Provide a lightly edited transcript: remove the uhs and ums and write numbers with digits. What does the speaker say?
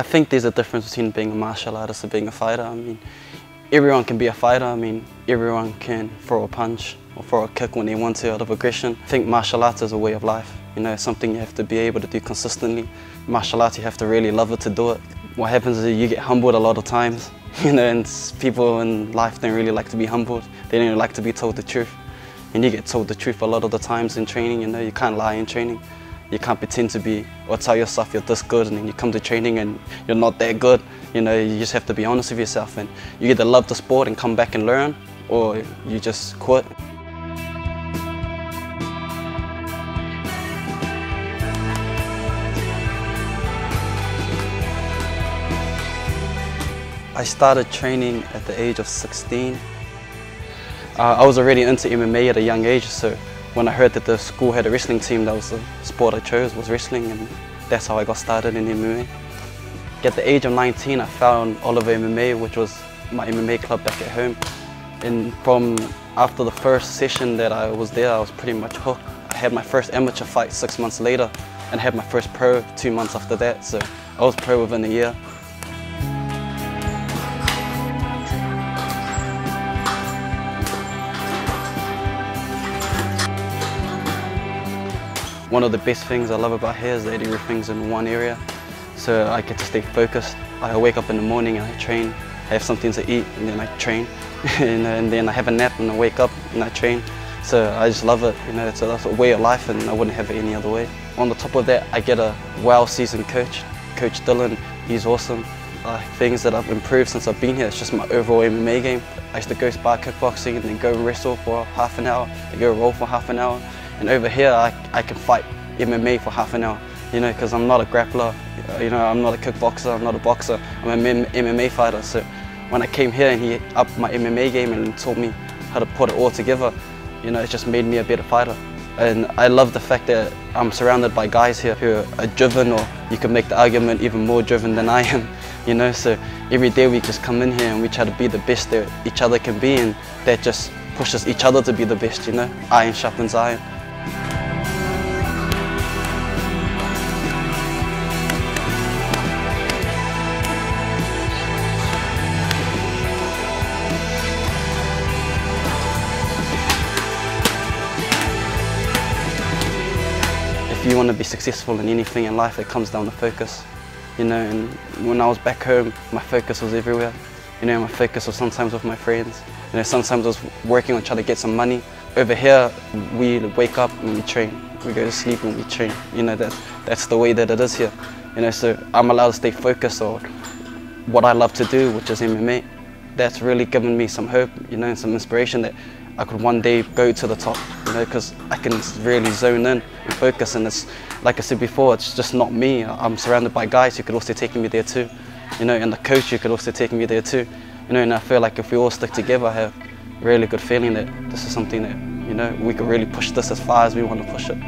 I think there's a difference between being a martial artist and being a fighter. I mean, everyone can be a fighter. I mean, everyone can throw a punch or throw a kick when they want to out of aggression. I think martial arts is a way of life. You know, it's something you have to be able to do consistently. Martial arts, you have to really love it to do it. What happens is you get humbled a lot of times, you know, and people in life don't really like to be humbled. They don't like to be told the truth. And you get told the truth a lot of the times in training, you know, you can't lie in training. You can't pretend to be or tell yourself you're this good and then you come to training and you're not that good. You know, you just have to be honest with yourself, and you either love the sport and come back and learn, or you just quit. I started training at the age of 16. I was already into MMA at a young age, so when I heard that the school had a wrestling team, that was the sport I chose, was wrestling, and that's how I got started in MMA. At the age of 19, I found Oliver MMA, which was my MMA club back at home. And from after the first session that I was there, I was pretty much hooked. I had my first amateur fight 6 months later, and had my first pro 2 months after that, so I was pro within a year. One of the best things I love about here is that everything's in one area, so I get to stay focused. I wake up in the morning and I train, I have something to eat, and then I train, and then I have a nap and I wake up and I train. So I just love it, you know, that's a way of life, and I wouldn't have it any other way. On the top of that, I get a well-seasoned coach, Coach Dylan. He's awesome. Things that I've improved since I've been here, it's just my overall MMA game. I used to go spar kickboxing and then go wrestle for half an hour, then go roll for half an hour. And over here, I can fight MMA for half an hour, you know, because I'm not a grappler, you know, I'm not a kickboxer, I'm not a boxer, I'm an MMA fighter. So when I came here and he upped my MMA game and taught me how to put it all together, you know, it just made me a better fighter. And I love the fact that I'm surrounded by guys here who are driven, or you can make the argument even more driven than I am, you know. So every day we just come in here and we try to be the best that each other can be, and that just pushes each other to be the best, you know. Iron sharpens iron. If you want to be successful in anything in life, it comes down to focus, you know. And when I was back home, my focus was everywhere. You know, my focus was sometimes with my friends. You know, sometimes I was working on trying to get some money. Over here, we wake up and we train. We go to sleep and we train. You know, that's the way that it is here. You know, so I'm allowed to stay focused on what I love to do, which is MMA. That's really given me some hope, you know, and some inspiration that I could one day go to the top, you know, because I can really zone in and focus. And it's, like I said before, it's just not me. I'm surrounded by guys who could also take me there too, you know, and the coach who could also take me there too, you know. And I feel like if we all stick together, I have a really good feeling that this is something that, you know, we could really push this as far as we want to push it.